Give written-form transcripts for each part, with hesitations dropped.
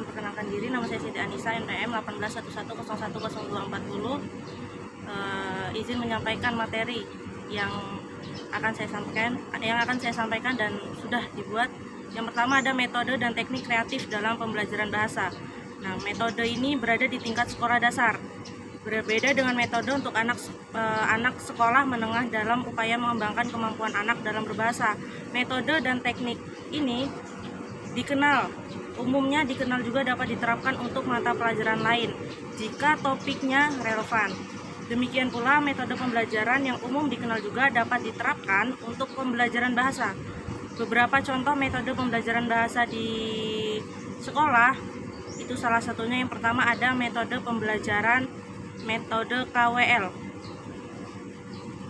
memperkenalkan diri. Nama saya Siti Anissa, NPM 1811010240. Izin menyampaikan materi yang akan saya sampaikan dan sudah dibuat. Yang pertama ada metode dan teknik kreatif dalam pembelajaran bahasa. Nah, metode ini berada di tingkat sekolah dasar. Berbeda dengan metode untuk anak sekolah menengah dalam upaya mengembangkan kemampuan anak dalam berbahasa. Metode dan teknik ini umumnya dikenal juga dapat diterapkan untuk mata pelajaran lain jika topiknya relevan. Demikian pula metode pembelajaran yang umum dikenal juga dapat diterapkan untuk pembelajaran bahasa. Beberapa contoh metode pembelajaran bahasa di sekolah itu salah satunya yang pertama ada metode pembelajaran metode KWL.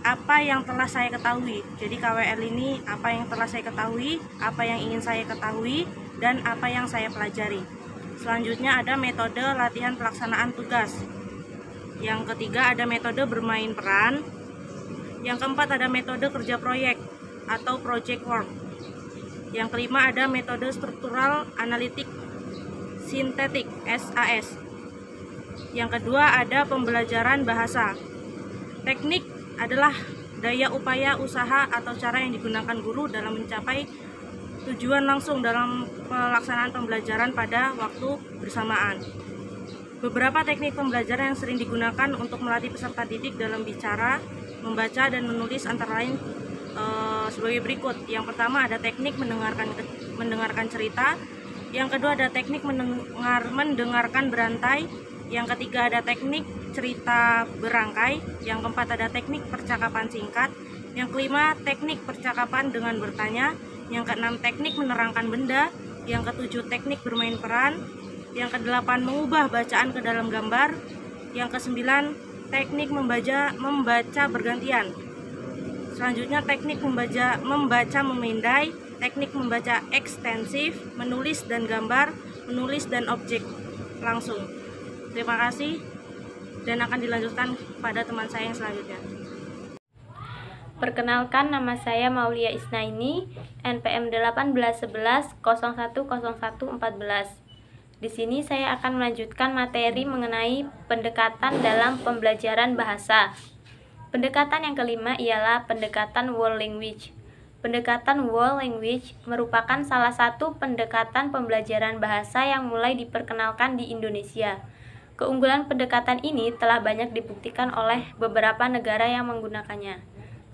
Apa yang telah saya ketahui. Jadi KWL ini apa yang telah saya ketahui, apa yang ingin saya ketahui, dan apa yang saya pelajari. Selanjutnya ada metode latihan pelaksanaan tugas. Yang ketiga ada metode bermain peran. Yang keempat ada metode kerja proyek atau project work. Yang kelima ada metode struktural analitik sintetik SAS. Yang kedua ada pembelajaran bahasa. Teknik adalah daya upaya usaha atau cara yang digunakan guru dalam mencapai tujuan langsung dalam pelaksanaan pembelajaran pada waktu bersamaan. Beberapa teknik pembelajaran yang sering digunakan untuk melatih peserta didik dalam bicara, membaca, dan menulis antara lain sebagai berikut. Yang pertama ada teknik mendengarkan cerita. Yang kedua ada teknik mendengarkan berantai. Yang ketiga ada teknik cerita berangkai. Yang keempat ada teknik percakapan singkat. Yang kelima teknik percakapan dengan bertanya. Yang keenam teknik menerangkan benda. Yang ketujuh teknik bermain peran. Yang kedelapan mengubah bacaan ke dalam gambar. Yang kesembilan teknik membaca bergantian. Selanjutnya teknik membaca memindai, teknik membaca ekstensif, menulis dan gambar, menulis dan objek langsung. Terima kasih dan akan dilanjutkan pada teman saya yang selanjutnya. Perkenalkan, nama saya Maulia Isnaini, NPM 1811010114. Di sini saya akan melanjutkan materi mengenai pendekatan dalam pembelajaran bahasa. Pendekatan yang kelima ialah pendekatan world language. Pendekatan world language merupakan salah satu pendekatan pembelajaran bahasa yang mulai diperkenalkan di Indonesia. Keunggulan pendekatan ini telah banyak dibuktikan oleh beberapa negara yang menggunakannya.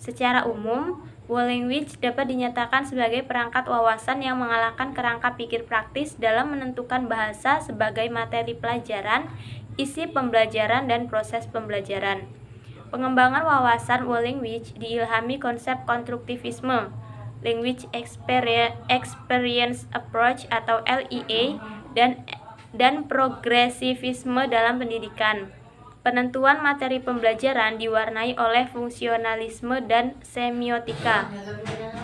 Secara umum, world language dapat dinyatakan sebagai perangkat wawasan yang mengalahkan kerangka pikir praktis dalam menentukan bahasa sebagai materi pelajaran, isi pembelajaran, dan proses pembelajaran. Pengembangan wawasan world language diilhami konsep konstruktivisme, language experience approach atau LEA, dan progresivisme dalam pendidikan. Penentuan materi pembelajaran diwarnai oleh fungsionalisme dan semiotika.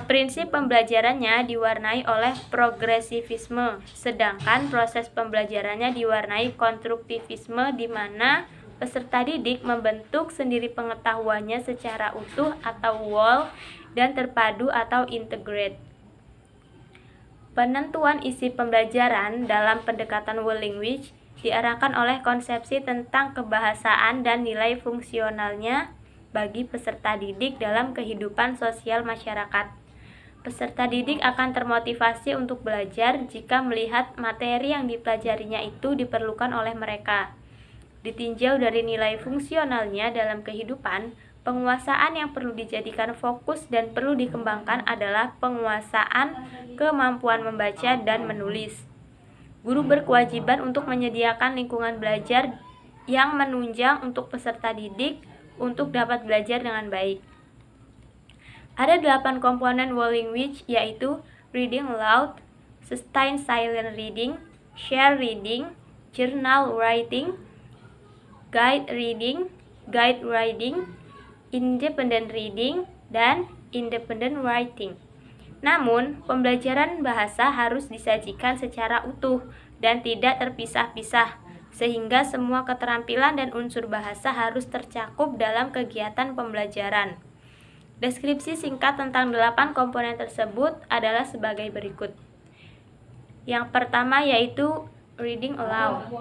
Prinsip pembelajarannya diwarnai oleh progresivisme, sedangkan proses pembelajarannya diwarnai konstruktivisme di mana peserta didik membentuk sendiri pengetahuannya secara utuh atau whole dan terpadu atau integrate. Penentuan isi pembelajaran dalam pendekatan world language diarahkan oleh konsepsi tentang kebahasaan dan nilai fungsionalnya bagi peserta didik dalam kehidupan sosial masyarakat. Peserta didik akan termotivasi untuk belajar jika melihat materi yang dipelajarinya itu diperlukan oleh mereka. Ditinjau dari nilai fungsionalnya dalam kehidupan, penguasaan yang perlu dijadikan fokus dan perlu dikembangkan adalah penguasaan kemampuan membaca dan menulis. Guru berkewajiban untuk menyediakan lingkungan belajar yang menunjang untuk peserta didik untuk dapat belajar dengan baik. Ada 8 komponen world language, yaitu reading aloud, sustained silent reading, share reading, journal writing, guide reading, guide writing, independent reading, dan independent writing. Namun, pembelajaran bahasa harus disajikan secara utuh dan tidak terpisah-pisah, sehingga semua keterampilan dan unsur bahasa harus tercakup dalam kegiatan pembelajaran. Deskripsi singkat tentang 8 komponen tersebut adalah sebagai berikut. Yang pertama yaitu reading aloud.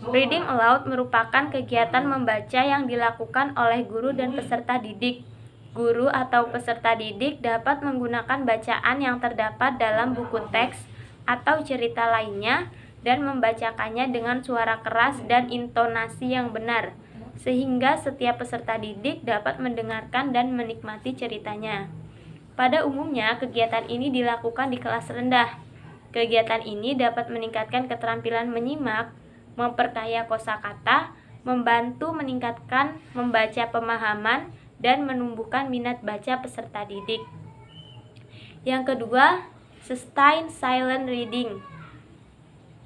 Reading aloud merupakan kegiatan membaca yang dilakukan oleh guru dan peserta didik. Guru atau peserta didik dapat menggunakan bacaan yang terdapat dalam buku teks atau cerita lainnya dan membacakannya dengan suara keras dan intonasi yang benar, sehingga setiap peserta didik dapat mendengarkan dan menikmati ceritanya. Pada umumnya, kegiatan ini dilakukan di kelas rendah. Kegiatan ini dapat meningkatkan keterampilan menyimak, memperkaya kosakata, membantu meningkatkan membaca pemahaman, dan menumbuhkan minat baca peserta didik. Yang kedua, sustained silent reading.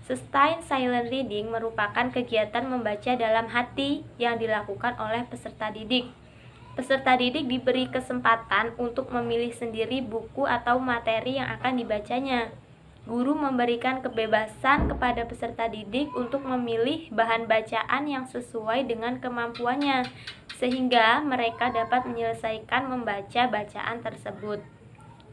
Sustained silent reading merupakan kegiatan membaca dalam hati yang dilakukan oleh peserta didik. Peserta didik diberi kesempatan untuk memilih sendiri buku atau materi yang akan dibacanya. Guru memberikan kebebasan kepada peserta didik untuk memilih bahan bacaan yang sesuai dengan kemampuannya, sehingga mereka dapat menyelesaikan membaca bacaan tersebut.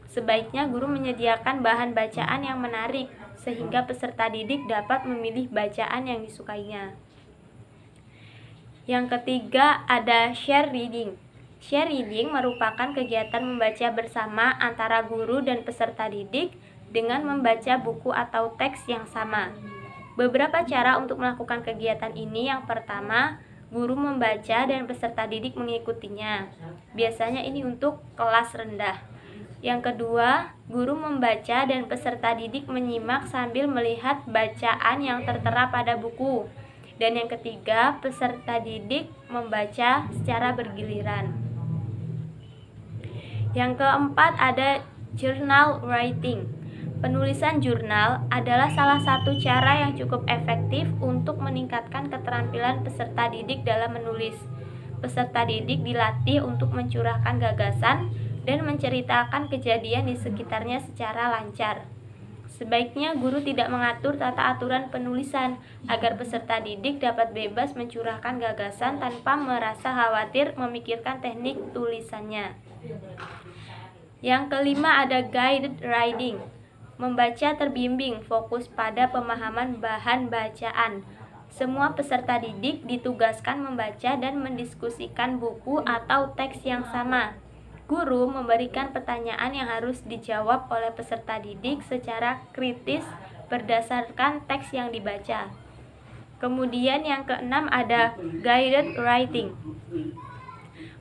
Sebaiknya guru menyediakan bahan bacaan yang menarik, sehingga peserta didik dapat memilih bacaan yang disukainya. Yang ketiga ada share reading. Share reading merupakan kegiatan membaca bersama antara guru dan peserta didik dengan membaca buku atau teks yang sama. Beberapa cara untuk melakukan kegiatan ini. Yang pertama, guru membaca dan peserta didik mengikutinya. Biasanya ini untuk kelas rendah. Yang kedua, guru membaca dan peserta didik menyimak sambil melihat bacaan yang tertera pada buku. Dan yang ketiga, peserta didik membaca secara bergiliran. Yang keempat ada journal writing. Penulisan jurnal adalah salah satu cara yang cukup efektif untuk meningkatkan keterampilan peserta didik dalam menulis. Peserta didik dilatih untuk mencurahkan gagasan dan menceritakan kejadian di sekitarnya secara lancar. Sebaiknya guru tidak mengatur tata aturan penulisan agar peserta didik dapat bebas mencurahkan gagasan tanpa merasa khawatir memikirkan teknik tulisannya. Yang kelima ada guided reading. Membaca terbimbing, fokus pada pemahaman bahan bacaan. Semua peserta didik ditugaskan membaca dan mendiskusikan buku atau teks yang sama. Guru memberikan pertanyaan yang harus dijawab oleh peserta didik secara kritis berdasarkan teks yang dibaca. Kemudian yang keenam ada guided writing.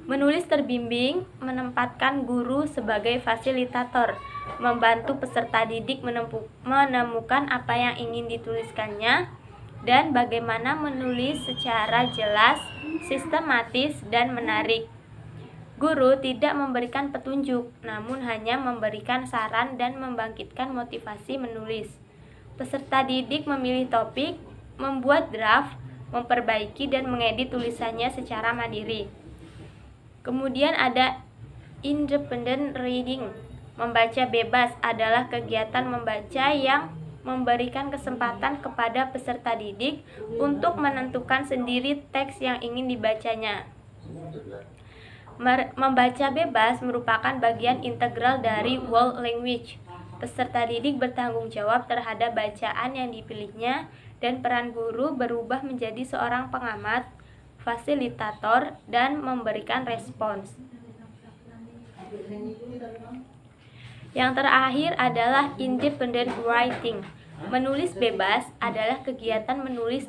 Menulis terbimbing menempatkan guru sebagai fasilitator, membantu peserta didik menemukan apa yang ingin dituliskannya dan bagaimana menulis secara jelas, sistematis, dan menarik. Guru tidak memberikan petunjuk, namun hanya memberikan saran dan membangkitkan motivasi menulis. Peserta didik memilih topik, membuat draft, memperbaiki dan mengedit tulisannya secara mandiri. Kemudian ada independent reading. Membaca bebas adalah kegiatan membaca yang memberikan kesempatan kepada peserta didik untuk menentukan sendiri teks yang ingin dibacanya. Membaca bebas merupakan bagian integral dari world language. Peserta didik bertanggung jawab terhadap bacaan yang dipilihnya dan peran guru berubah menjadi seorang pengamat, fasilitator, dan memberikan respons. Yang terakhir adalah independent writing. Menulis bebas adalah kegiatan menulis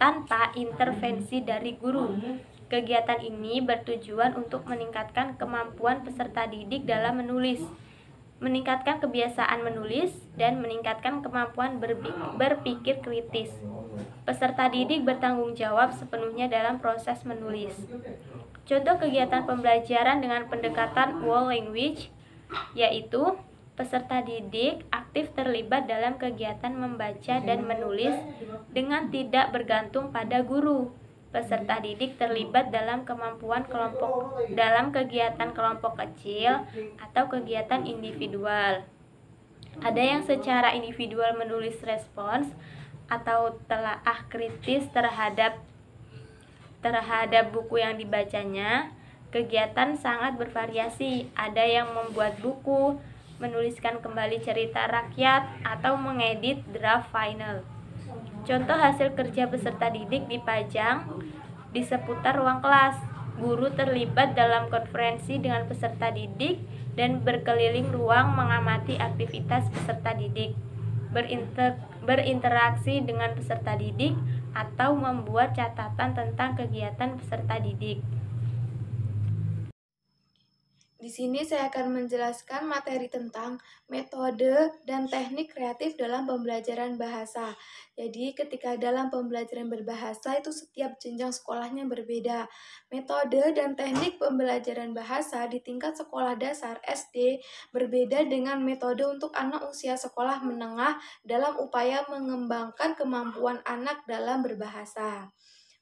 tanpa intervensi dari guru. Kegiatan ini bertujuan untuk meningkatkan kemampuan peserta didik dalam menulis, meningkatkan kebiasaan menulis, dan meningkatkan kemampuan berpikir kritis. Peserta didik bertanggung jawab sepenuhnya dalam proses menulis. Contoh kegiatan pembelajaran dengan pendekatan world language yaitu peserta didik aktif terlibat dalam kegiatan membaca dan menulis dengan tidak bergantung pada guru. Peserta didik terlibat dalam dalam kegiatan kelompok kecil atau kegiatan individual. Ada yang secara individual menulis respons atau telaah kritis terhadap buku yang dibacanya. Kegiatan sangat bervariasi. Ada yang membuat buku, menuliskan kembali cerita rakyat, atau mengedit draft final. Contoh hasil kerja peserta didik dipajang di seputar ruang kelas. Guru terlibat dalam konferensi dengan peserta didik dan berkeliling ruang mengamati aktivitas peserta didik, berinteraksi dengan peserta didik, atau membuat catatan tentang kegiatan peserta didik. Di sini saya akan menjelaskan materi tentang metode dan teknik kreatif dalam pembelajaran bahasa. Jadi ketika dalam pembelajaran berbahasa itu setiap jenjang sekolahnya berbeda. Metode dan teknik pembelajaran bahasa di tingkat sekolah dasar SD berbeda dengan metode untuk anak usia sekolah menengah dalam upaya mengembangkan kemampuan anak dalam berbahasa.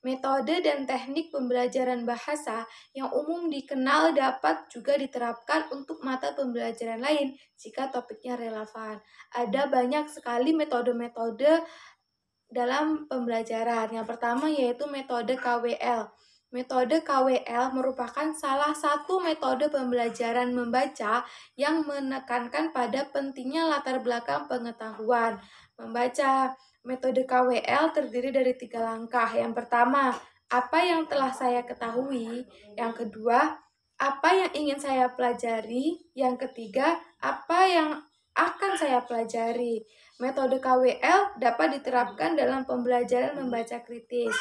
Metode dan teknik pembelajaran bahasa yang umum dikenal dapat juga diterapkan untuk mata pembelajaran lain jika topiknya relevan. Ada banyak sekali metode-metode dalam pembelajaran. Yang pertama yaitu metode KWL. Metode KWL merupakan salah satu metode pembelajaran membaca yang menekankan pada pentingnya latar belakang pengetahuan membaca. Metode KWL terdiri dari 3 langkah. Yang pertama, apa yang telah saya ketahui. Yang kedua, apa yang ingin saya pelajari. Yang ketiga, apa yang akan saya pelajari. Metode KWL dapat diterapkan dalam pembelajaran membaca kritis.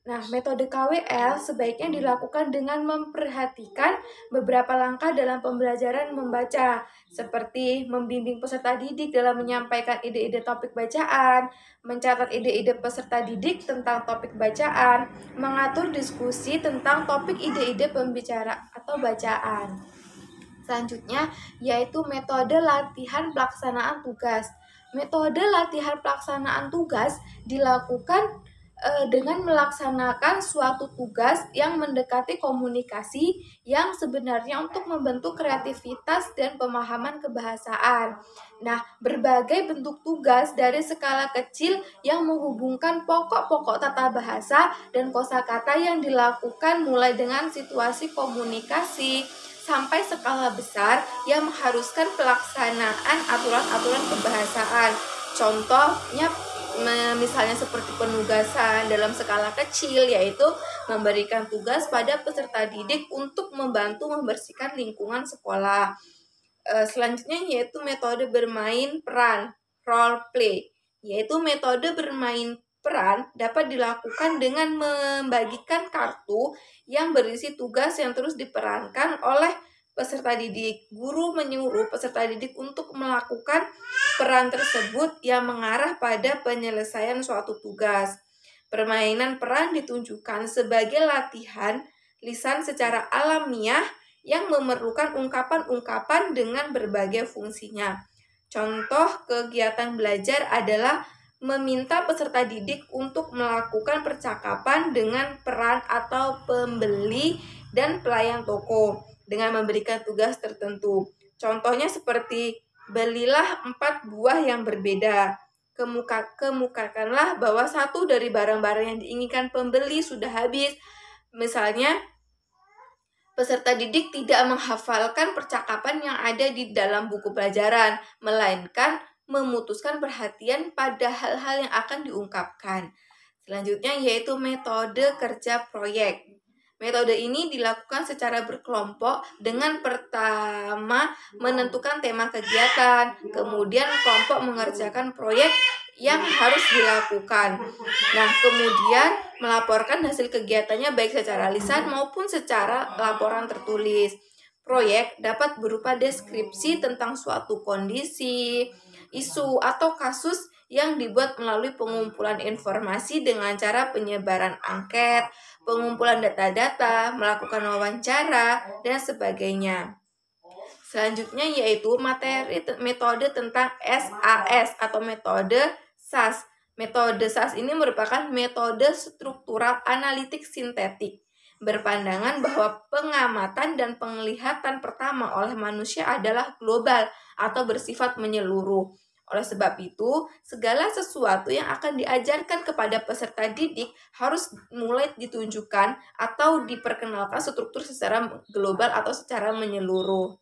Nah, metode KWL sebaiknya dilakukan dengan memperhatikan beberapa langkah dalam pembelajaran membaca, seperti membimbing peserta didik dalam menyampaikan ide-ide topik bacaan, mencatat ide-ide peserta didik tentang topik bacaan, mengatur diskusi tentang topik ide-ide pembicara atau bacaan. Selanjutnya, yaitu metode latihan pelaksanaan tugas. Metode latihan pelaksanaan tugas dilakukan dengan melaksanakan suatu tugas yang mendekati komunikasi yang sebenarnya untuk membentuk kreativitas dan pemahaman kebahasaan. Nah, berbagai bentuk tugas dari skala kecil yang menghubungkan pokok-pokok tata bahasa dan kosakata yang dilakukan mulai dengan situasi komunikasi sampai skala besar yang mengharuskan pelaksanaan aturan-aturan kebahasaan. Contohnya misalnya seperti penugasan dalam skala kecil, yaitu memberikan tugas pada peserta didik untuk membantu membersihkan lingkungan sekolah. Selanjutnya yaitu metode bermain peran, role play. Yaitu metode bermain peran dapat dilakukan dengan membagikan kartu yang berisi tugas yang terus diperankan oleh peserta didik. Guru menyuruh peserta didik untuk melakukan peran tersebut yang mengarah pada penyelesaian suatu tugas. Permainan peran ditunjukkan sebagai latihan lisan secara alamiah yang memerlukan ungkapan-ungkapan dengan berbagai fungsinya. Contoh kegiatan belajar adalah meminta peserta didik untuk melakukan percakapan dengan peran atau pembeli dan pelayan toko dengan memberikan tugas tertentu. Contohnya seperti belilah 4 buah yang berbeda. Kemukakanlah bahwa satu dari barang-barang yang diinginkan pembeli sudah habis. Misalnya, peserta didik tidak menghafalkan percakapan yang ada di dalam buku pelajaran, melainkan memutuskan perhatian pada hal-hal yang akan diungkapkan. Selanjutnya yaitu metode kerja proyek. Metode ini dilakukan secara berkelompok dengan pertama menentukan tema kegiatan, kemudian kelompok mengerjakan proyek yang harus dilakukan. Nah, kemudian melaporkan hasil kegiatannya baik secara lisan maupun secara laporan tertulis. Proyek dapat berupa deskripsi tentang suatu kondisi, isu, atau kasus yang dibuat melalui pengumpulan informasi dengan cara penyebaran angket, pengumpulan data-data, melakukan wawancara, dan sebagainya. Selanjutnya yaitu metode tentang SAS atau metode SAS. Metode SAS ini merupakan metode struktural analitik sintetik. Berpandangan bahwa pengamatan dan penglihatan pertama oleh manusia adalah global atau bersifat menyeluruh. Oleh sebab itu, segala sesuatu yang akan diajarkan kepada peserta didik harus mulai ditunjukkan atau diperkenalkan struktur secara global atau secara menyeluruh.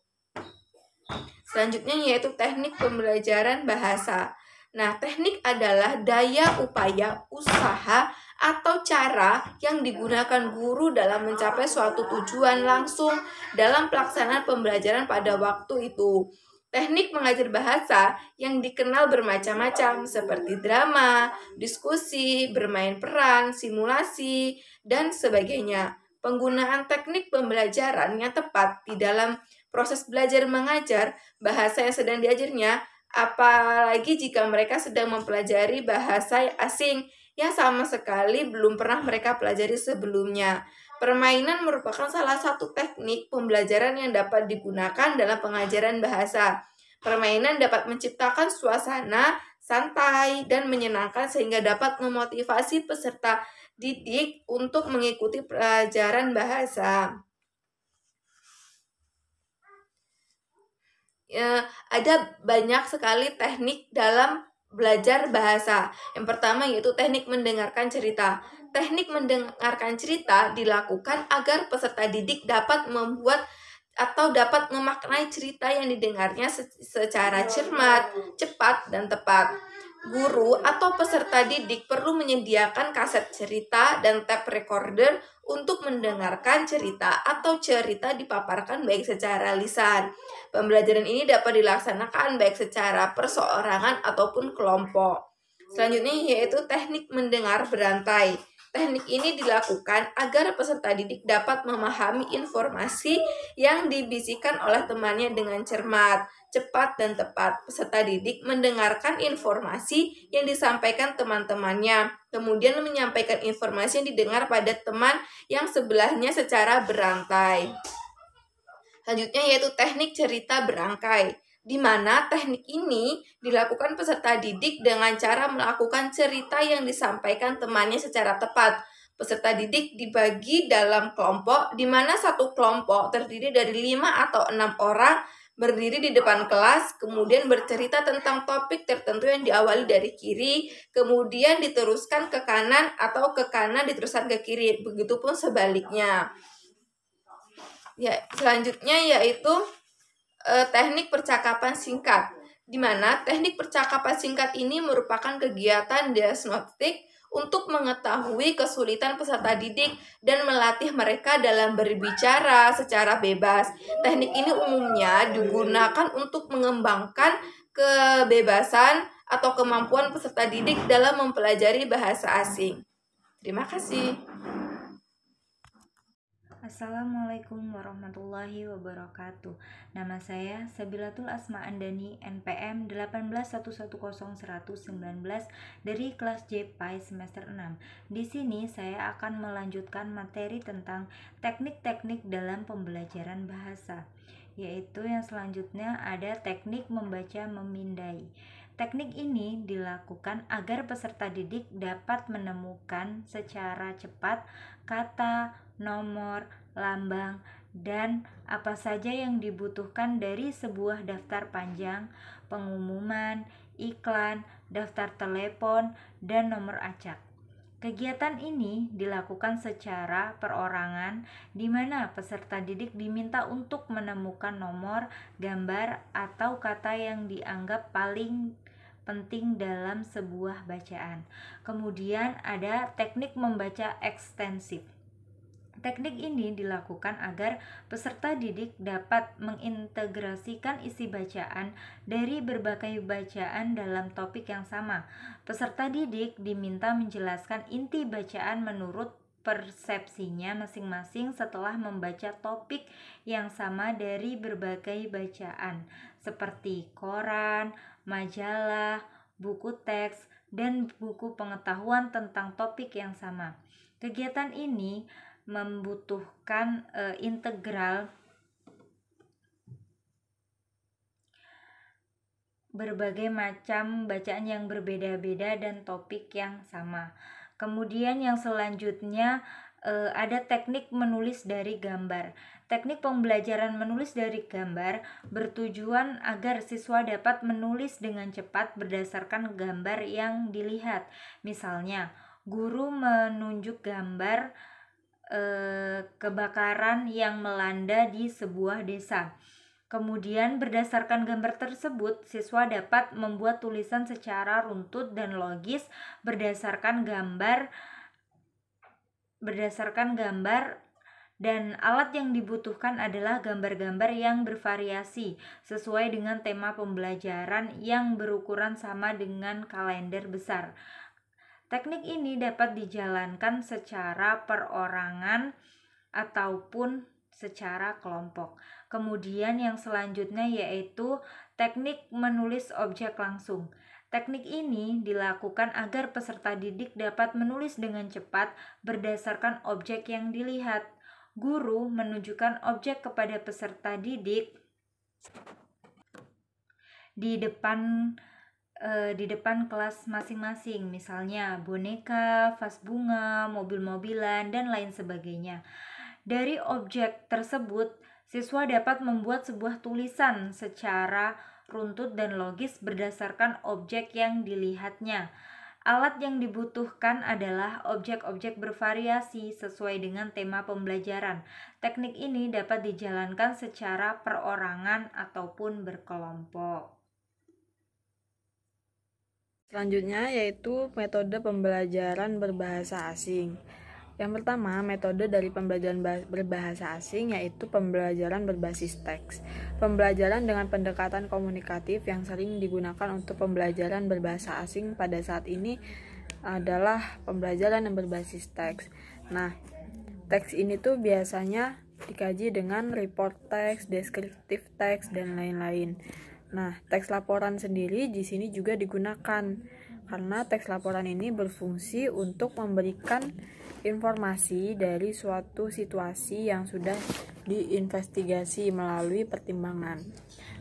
Selanjutnya yaitu teknik pembelajaran bahasa. Nah, teknik adalah daya upaya, usaha, atau cara yang digunakan guru dalam mencapai suatu tujuan langsung dalam pelaksanaan pembelajaran pada waktu itu. Teknik mengajar bahasa yang dikenal bermacam-macam seperti drama, diskusi, bermain peran, simulasi, dan sebagainya. Penggunaan teknik pembelajaran yang tepat di dalam proses belajar mengajar bahasa yang sedang diajarnya, apalagi jika mereka sedang mempelajari bahasa asing yang sama sekali belum pernah mereka pelajari sebelumnya. Permainan merupakan salah satu teknik pembelajaran yang dapat digunakan dalam pengajaran bahasa. Permainan dapat menciptakan suasana santai dan menyenangkan sehingga dapat memotivasi peserta didik untuk mengikuti pelajaran bahasa. Ada banyak sekali teknik dalam belajar bahasa. Yang pertama yaitu teknik mendengarkan cerita. Teknik mendengarkan cerita dilakukan agar peserta didik dapat membuat atau dapat memaknai cerita yang didengarnya secara cermat, cepat, dan tepat. Guru atau peserta didik perlu menyediakan kaset cerita dan tape recorder untuk mendengarkan cerita atau cerita dipaparkan baik secara lisan. Pembelajaran ini dapat dilaksanakan baik secara perseorangan ataupun kelompok. Selanjutnya yaitu teknik mendengar berantai. Teknik ini dilakukan agar peserta didik dapat memahami informasi yang dibisikkan oleh temannya dengan cermat, cepat, dan tepat. Peserta didik mendengarkan informasi yang disampaikan teman-temannya, kemudian menyampaikan informasi yang didengar pada teman yang sebelahnya secara berantai. Selanjutnya yaitu teknik cerita berangkai, di mana teknik ini dilakukan peserta didik dengan cara melakukan cerita yang disampaikan temannya secara tepat. Peserta didik dibagi dalam kelompok, di mana satu kelompok terdiri dari 5 atau 6 orang berdiri di depan kelas, kemudian bercerita tentang topik tertentu yang diawali dari kiri, kemudian diteruskan ke kanan atau ke kanan diteruskan ke kiri, begitupun sebaliknya. Ya, selanjutnya yaitu teknik percakapan singkat, di mana teknik percakapan singkat ini merupakan kegiatan diagnostik untuk mengetahui kesulitan peserta didik dan melatih mereka dalam berbicara secara bebas. Teknik ini umumnya digunakan untuk mengembangkan kebebasan atau kemampuan peserta didik dalam mempelajari bahasa asing. Terima kasih. Assalamualaikum warahmatullahi wabarakatuh. Nama saya Sabilatul Asma Andani, NPM 181101119 dari kelas JPAI semester 6. Di sini saya akan melanjutkan materi tentang teknik-teknik dalam pembelajaran bahasa, yaitu yang selanjutnya ada teknik membaca memindai. Teknik ini dilakukan agar peserta didik dapat menemukan secara cepat kata, nomor, lambang, dan apa saja yang dibutuhkan dari sebuah daftar panjang, pengumuman, iklan, daftar telepon, dan nomor acak. Kegiatan ini dilakukan secara perorangan, di mana peserta didik diminta untuk menemukan nomor, gambar, atau kata yang dianggap paling penting dalam sebuah bacaan. Kemudian ada teknik membaca ekstensif. Teknik ini dilakukan agar peserta didik dapat mengintegrasikan isi bacaan dari berbagai bacaan dalam topik yang sama. Peserta didik diminta menjelaskan inti bacaan menurut persepsinya masing-masing setelah membaca topik yang sama dari berbagai bacaan, seperti koran, majalah, buku teks, dan buku pengetahuan tentang topik yang sama. Kegiatan ini membutuhkan integral berbagai macam bacaan yang berbeda-beda dan topik yang sama. Kemudian yang selanjutnya ada teknik menulis dari gambar. Teknik pembelajaran menulis dari gambar bertujuan agar siswa dapat menulis dengan cepat berdasarkan gambar yang dilihat. Misalnya, guru menunjuk gambar kebakaran yang melanda di sebuah desa. Kemudian berdasarkan gambar tersebut, siswa dapat membuat tulisan secara runtut dan logis berdasarkan gambar dan alat yang dibutuhkan adalah gambar-gambar yang bervariasi sesuai dengan tema pembelajaran yang berukuran sama dengan kalender besar. Teknik ini dapat dijalankan secara perorangan ataupun secara kelompok. Kemudian yang selanjutnya yaitu teknik menulis objek langsung. Teknik ini dilakukan agar peserta didik dapat menulis dengan cepat berdasarkan objek yang dilihat. Guru menunjukkan objek kepada peserta didik di depan kelas masing-masing, misalnya boneka, vas bunga, mobil-mobilan, dan lain sebagainya. Dari objek tersebut, siswa dapat membuat sebuah tulisan secara runtut dan logis berdasarkan objek yang dilihatnya. Alat yang dibutuhkan adalah objek-objek bervariasi sesuai dengan tema pembelajaran. Teknik ini dapat dijalankan secara perorangan ataupun berkelompok. Selanjutnya yaitu metode pembelajaran berbahasa asing. Yang pertama, metode dari pembelajaran berbahasa asing yaitu pembelajaran berbasis teks. Pembelajaran dengan pendekatan komunikatif yang sering digunakan untuk pembelajaran berbahasa asing pada saat ini adalah pembelajaran yang berbasis teks. Nah, teks ini tuh biasanya dikaji dengan report teks, deskriptif teks, dan lain-lain. Nah, teks laporan sendiri di sini juga digunakan karena teks laporan ini berfungsi untuk memberikan informasi dari suatu situasi yang sudah diinvestigasi melalui pertimbangan.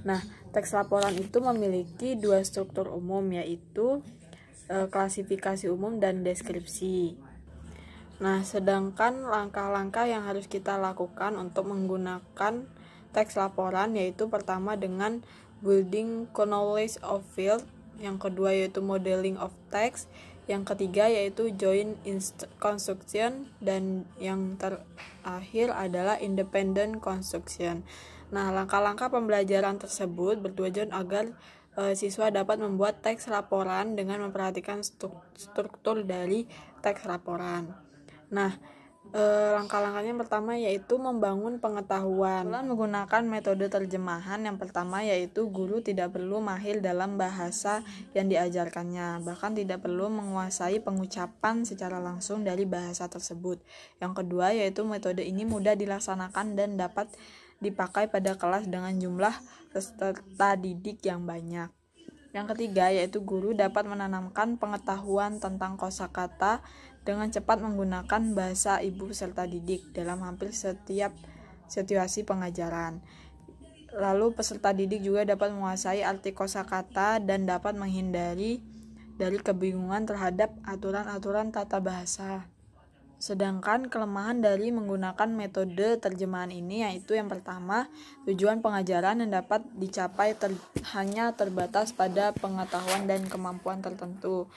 Nah, teks laporan itu memiliki dua struktur umum, yaitu klasifikasi umum dan deskripsi. Nah, sedangkan langkah-langkah yang harus kita lakukan untuk menggunakan teks laporan yaitu pertama dengan building knowledge of field, yang kedua yaitu modeling of text, yang ketiga yaitu joint construction, dan yang terakhir adalah independent construction. Nah, langkah-langkah pembelajaran tersebut bertujuan agar siswa dapat membuat teks laporan dengan memperhatikan struktur dari teks laporan. Nah, langkah-langkahnya pertama yaitu membangun pengetahuan. Dalam menggunakan metode terjemahan, yang pertama yaitu guru tidak perlu mahir dalam bahasa yang diajarkannya, bahkan tidak perlu menguasai pengucapan secara langsung dari bahasa tersebut. Yang kedua yaitu metode ini mudah dilaksanakan dan dapat dipakai pada kelas dengan jumlah peserta didik yang banyak. Yang ketiga yaitu guru dapat menanamkan pengetahuan tentang kosakata dengan cepat menggunakan bahasa ibu peserta didik dalam hampir setiap situasi pengajaran. Lalu peserta didik juga dapat menguasai arti kosakata dan dapat menghindari dari kebingungan terhadap aturan-aturan tata bahasa. Sedangkan kelemahan dari menggunakan metode terjemahan ini yaitu yang pertama, tujuan pengajaran yang dapat dicapai hanya terbatas pada pengetahuan dan kemampuan tertentu.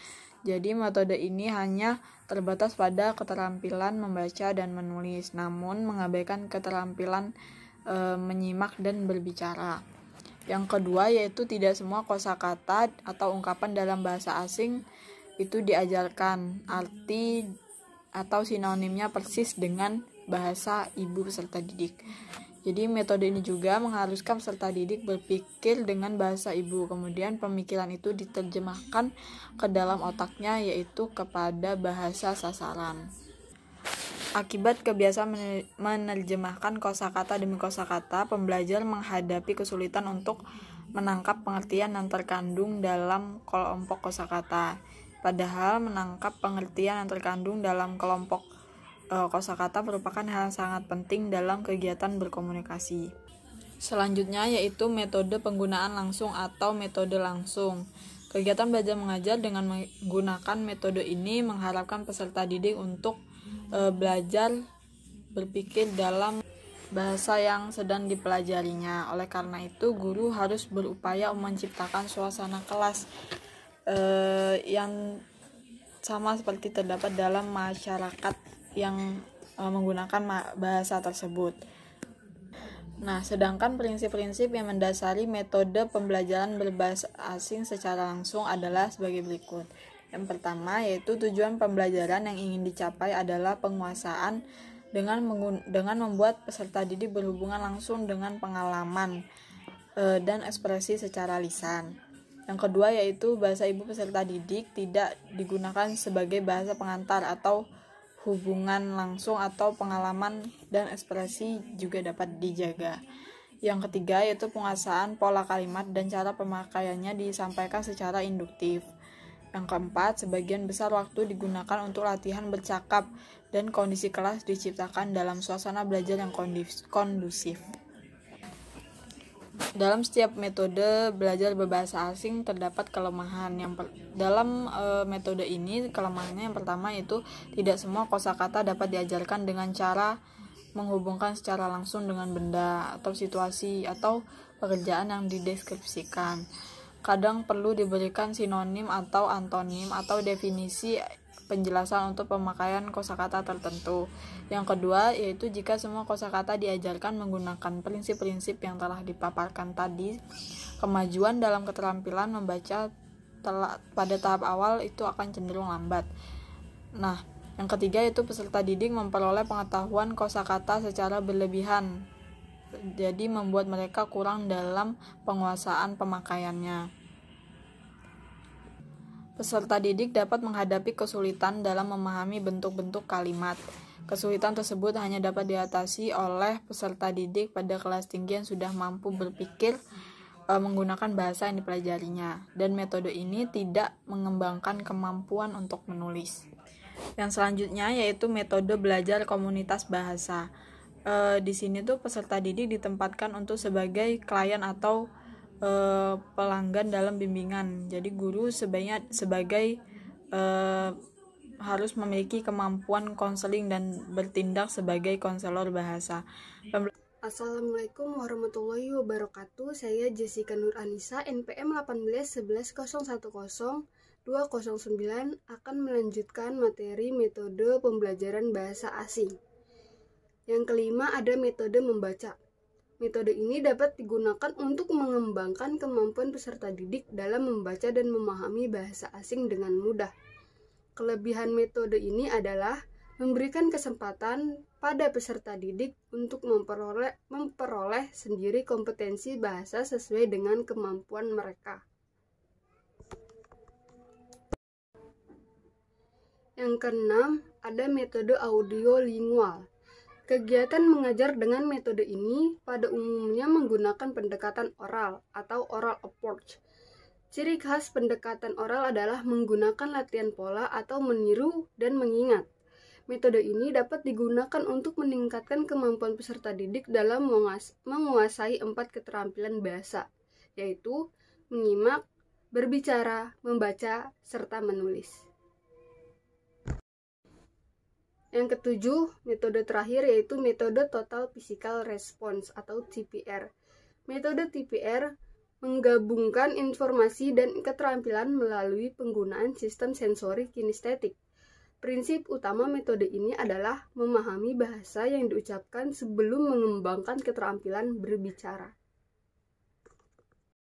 Jadi metode ini hanya terbatas pada keterampilan membaca dan menulis, namun mengabaikan keterampilan menyimak dan berbicara. Yang kedua yaitu tidak semua kosakata atau ungkapan dalam bahasa asing itu diajarkan arti atau sinonimnya persis dengan bahasa ibu peserta didik. Jadi metode ini juga mengharuskan peserta didik berpikir dengan bahasa ibu, kemudian pemikiran itu diterjemahkan ke dalam otaknya yaitu kepada bahasa sasaran. Akibat kebiasaan menerjemahkan kosakata demi kosakata, pembelajar menghadapi kesulitan untuk menangkap pengertian yang terkandung dalam kelompok kosakata. Padahal menangkap pengertian yang terkandung dalam kelompok kosakata merupakan hal yang sangat penting dalam kegiatan berkomunikasi. Selanjutnya yaitu metode penggunaan langsung atau metode langsung. Kegiatan belajar mengajar dengan menggunakan metode ini mengharapkan peserta didik untuk belajar berpikir dalam bahasa yang sedang dipelajarinya. Oleh karena itu, guru harus berupaya menciptakan suasana kelas yang sama seperti terdapat dalam masyarakat yang menggunakan bahasa tersebut. Nah, sedangkan prinsip-prinsip yang mendasari metode pembelajaran berbahasa asing secara langsung adalah sebagai berikut. Yang pertama yaitu tujuan pembelajaran yang ingin dicapai adalah penguasaan dengan membuat peserta didik berhubungan langsung dengan pengalaman dan ekspresi secara lisan. Yang kedua yaitu bahasa ibu peserta didik tidak digunakan sebagai bahasa pengantar atau hubungan langsung atau pengalaman dan ekspresi juga dapat dijaga. Yang ketiga yaitu penguasaan pola kalimat dan cara pemakaiannya disampaikan secara induktif. Yang keempat, sebagian besar waktu digunakan untuk latihan bercakap dan kondisi kelas diciptakan dalam suasana belajar yang kondusif. Dalam setiap metode belajar berbahasa asing terdapat kelemahan. Dalam metode ini kelemahannya yang pertama itu tidak semua kosakata dapat diajarkan dengan cara menghubungkan secara langsung dengan benda atau situasi atau pekerjaan yang dideskripsikan. Kadang perlu diberikan sinonim atau antonim atau definisi penjelasan untuk pemakaian kosakata tertentu. Yang kedua yaitu jika semua kosakata diajarkan menggunakan prinsip-prinsip yang telah dipaparkan tadi, kemajuan dalam keterampilan membaca pada tahap awal itu akan cenderung lambat. Nah, yang ketiga yaitu peserta didik memperoleh pengetahuan kosakata secara berlebihan, jadi membuat mereka kurang dalam penguasaan pemakaiannya. Peserta didik dapat menghadapi kesulitan dalam memahami bentuk-bentuk kalimat. Kesulitan tersebut hanya dapat diatasi oleh peserta didik pada kelas tinggi yang sudah mampu berpikir menggunakan bahasa yang dipelajarinya, dan metode ini tidak mengembangkan kemampuan untuk menulis. Yang selanjutnya yaitu metode belajar komunitas bahasa. Di sini tuh peserta didik ditempatkan untuk sebagai klien atau pelanggan dalam bimbingan. Jadi guru sebagai harus memiliki kemampuan konseling dan bertindak sebagai konselor bahasa. Assalamualaikum warahmatullahi wabarakatuh. Saya Jessica Nur Anissa, NPM 181100209, akan melanjutkan materi metode pembelajaran bahasa asing. Yang kelima ada metode membaca. Metode ini dapat digunakan untuk mengembangkan kemampuan peserta didik dalam membaca dan memahami bahasa asing dengan mudah. Kelebihan metode ini adalah memberikan kesempatan pada peserta didik untuk memperoleh sendiri kompetensi bahasa sesuai dengan kemampuan mereka. Yang keenam, ada metode audiolingual. Kegiatan mengajar dengan metode ini pada umumnya menggunakan pendekatan oral atau oral approach. Ciri khas pendekatan oral adalah menggunakan latihan pola atau meniru dan mengingat. Metode ini dapat digunakan untuk meningkatkan kemampuan peserta didik dalam menguasai 4 keterampilan bahasa, yaitu menyimak, berbicara, membaca, serta menulis. Yang ketujuh, metode terakhir yaitu metode Total Physical Response atau TPR. Metode TPR menggabungkan informasi dan keterampilan melalui penggunaan sistem sensori kinestetik. Prinsip utama metode ini adalah memahami bahasa yang diucapkan sebelum mengembangkan keterampilan berbicara.